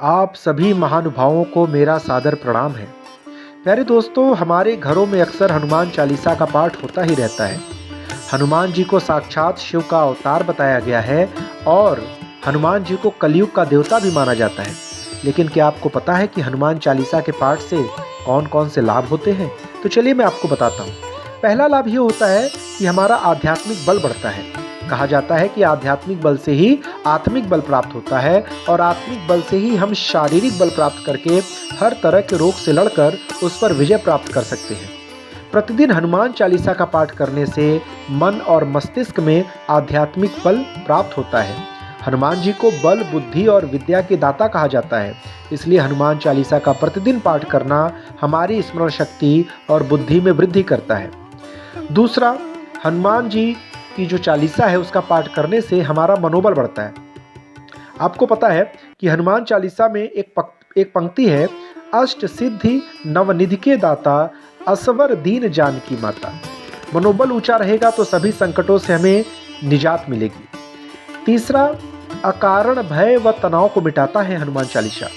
आप सभी महानुभावों को मेरा सादर प्रणाम है। प्यारे दोस्तों, हमारे घरों में अक्सर हनुमान चालीसा का पाठ होता ही रहता है। हनुमान जी को साक्षात शिव का अवतार बताया गया है और हनुमान जी को कलयुग का देवता भी माना जाता है। लेकिन क्या आपको पता है कि हनुमान चालीसा के पाठ से कौन कौन से लाभ होते हैं? तो चलिए मैं आपको बताता हूँ। पहला लाभ ये होता है कि हमारा आध्यात्मिक बल बढ़ता है। कहा जाता है कि आध्यात्मिक बल से ही आत्मिक बल प्राप्त होता है और आत्मिक बल से ही हम शारीरिक बल प्राप्त करके हर तरह के रोग से लड़कर उस पर विजय प्राप्त कर सकते हैं। प्रतिदिन हनुमान चालीसा का पाठ करने से मन और मस्तिष्क में आध्यात्मिक बल प्राप्त होता है। हनुमान जी को बल, बुद्धि और विद्या के दाता कहा जाता है। इसलिए हनुमान चालीसा का प्रतिदिन पाठ करना हमारी स्मरण शक्ति और बुद्धि में वृद्धि करता है। दूसरा, हनुमान जी की जो चालीसा है उसका पाठ करने से हमारा मनोबल बढ़ता है। आपको पता है कि हनुमान चालीसा में एक पंक्ति है, अष्ट सिद्धि नवनिधि के दाता, असवर दीन जानकी माता। मनोबल ऊंचा रहेगा तो सभी संकटों से हमें निजात मिलेगी। तीसरा, अकारण भय व तनाव को मिटाता है हनुमान चालीसा।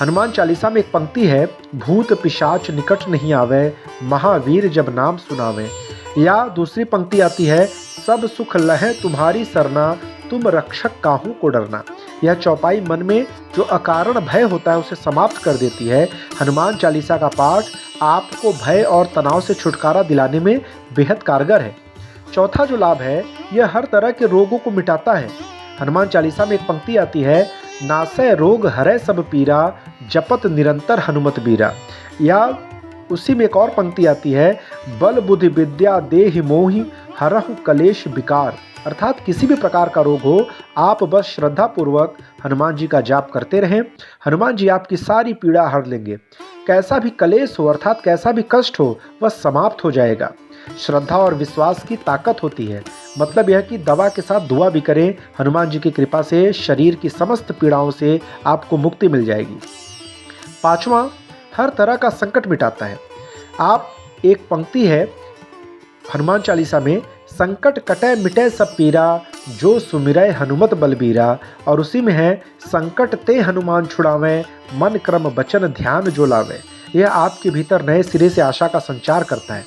हनुमान चालीसा में एक पंक्ति है, भूत पिशाच निकट नहीं आवे, महावीर जब नाम सुनावे। या दूसरी पंक्ति आती है, सब सुख लहे तुम्हारी सरना, तुम रक्षक काहू को डरना। यह चौपाई मन में जो अकारण भय होता है उसे समाप्त कर देती है। हनुमान चालीसा का पाठ आपको भय और तनाव से छुटकारा दिलाने में बेहद कारगर है। चौथा जो लाभ है, यह हर तरह के रोगों को मिटाता है। हनुमान चालीसा में एक पंक्ति आती है, नासै रोग हरै सब पीरा, जपत निरंतर हनुमत बीरा। या उसी में एक और पंक्ति आती है, बल बुद्धि विद्या देहि मोहि, हरहु कलेश विकार। अर्थात किसी भी प्रकार का रोग हो, आप बस श्रद्धा पूर्वक हनुमान जी का जाप करते रहें। हनुमान जी आपकी सारी पीड़ा हर लेंगे। कैसा भी कलेश हो, अर्थात कैसा भी कष्ट हो, वह समाप्त हो जाएगा। श्रद्धा और विश्वास की ताकत होती है। मतलब यह कि दवा के साथ दुआ भी करें, हनुमान जी की कृपा से शरीर की समस्त पीड़ाओं से आपको मुक्ति मिल जाएगी। पांचवा, हर तरह का संकट मिटाता है। आप एक पंक्ति है हनुमान चालीसा में, संकट कटै मिटै सब पीरा, जो सुमिरै हनुमत बलबीरा। और उसी में है, संकट ते हनुमान छुड़ावें, मन क्रम वचन ध्यान जो लावे। यह आपके भीतर नए सिरे से आशा का संचार करता है।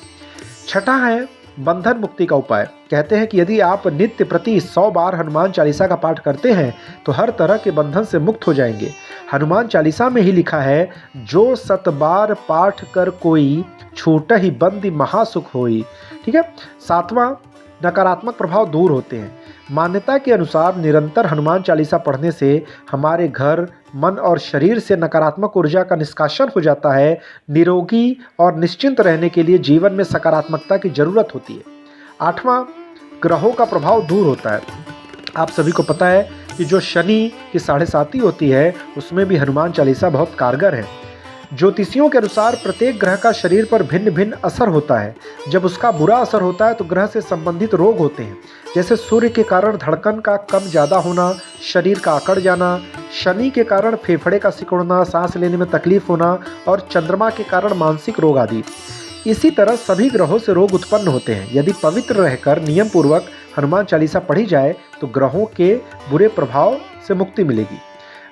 छठा है, बंधन मुक्ति का उपाय। कहते हैं कि यदि आप नित्य प्रति 100 बार हनुमान चालीसा का पाठ करते हैं तो हर तरह के बंधन से मुक्त हो जाएंगे। हनुमान चालीसा में ही लिखा है, जो 100 बार पाठ कर कोई, छूट ही बंदी महासुख होई। ठीक है। सातवां, नकारात्मक प्रभाव दूर होते हैं। मान्यता के अनुसार निरंतर हनुमान चालीसा पढ़ने से हमारे घर, मन और शरीर से नकारात्मक ऊर्जा का निष्कासन हो जाता है। निरोगी और निश्चिंत रहने के लिए जीवन में सकारात्मकता की जरूरत होती है। आठवां, ग्रहों का प्रभाव दूर होता है। आप सभी को पता है कि जो शनि की 7.5 होती है उसमें भी हनुमान चालीसा बहुत कारगर है। ज्योतिषियों के अनुसार प्रत्येक ग्रह का शरीर पर भिन्न भिन्न असर होता है। जब उसका बुरा असर होता है तो ग्रह से संबंधित रोग होते हैं, जैसे सूर्य के कारण धड़कन का कम ज़्यादा होना, शरीर का अकड़ जाना, शनि के कारण फेफड़े का सिकुड़ना, सांस लेने में तकलीफ होना और चंद्रमा के कारण मानसिक रोग आदि। इसी तरह सभी ग्रहों से रोग उत्पन्न होते हैं। यदि पवित्र रहकर नियम पूर्वक हनुमान चालीसा पढ़ी जाए तो ग्रहों के बुरे प्रभाव से मुक्ति मिलेगी।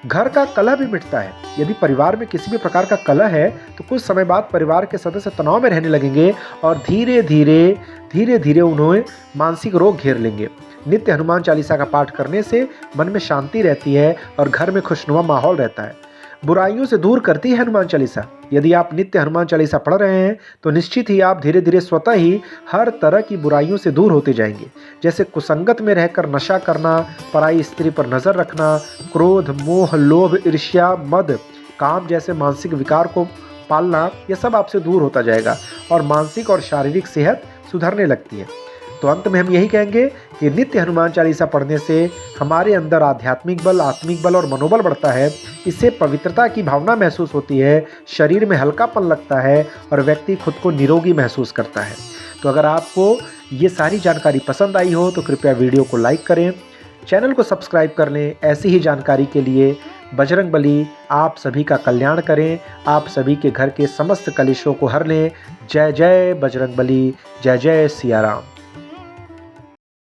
घर का कलह भी मिटता है। यदि परिवार में किसी भी प्रकार का कलह है तो कुछ समय बाद परिवार के सदस्य तनाव में रहने लगेंगे और धीरे धीरे उन्हें मानसिक रोग घेर लेंगे। नित्य हनुमान चालीसा का पाठ करने से मन में शांति रहती है और घर में खुशनुमा माहौल रहता है। बुराइयों से दूर करती है हनुमान चालीसा। यदि आप नित्य हनुमान चालीसा पढ़ रहे हैं तो निश्चित ही आप धीरे धीरे स्वतः ही हर तरह की बुराइयों से दूर होते जाएंगे। जैसे कुसंगत में रहकर नशा करना, पराई स्त्री पर नजर रखना, क्रोध, मोह, लोभ, ईर्ष्या, मद, काम जैसे मानसिक विकार को पालना, यह सब आपसे दूर होता जाएगा और मानसिक और शारीरिक सेहत सुधरने लगती है। तो अंत में हम यही कहेंगे कि नित्य हनुमान चालीसा पढ़ने से हमारे अंदर आध्यात्मिक बल, आत्मिक बल और मनोबल बढ़ता है। इससे पवित्रता की भावना महसूस होती है, शरीर में हल्कापन लगता है और व्यक्ति खुद को निरोगी महसूस करता है। तो अगर आपको ये सारी जानकारी पसंद आई हो तो कृपया वीडियो को लाइक करें, चैनल को सब्सक्राइब कर लें। ऐसी ही जानकारी के लिए बजरंगबली आप सभी का कल्याण करें, आप सभी के घर के समस्त कलेशों को हर लें। जय जय बजरंगबली, जय जय सिया राम।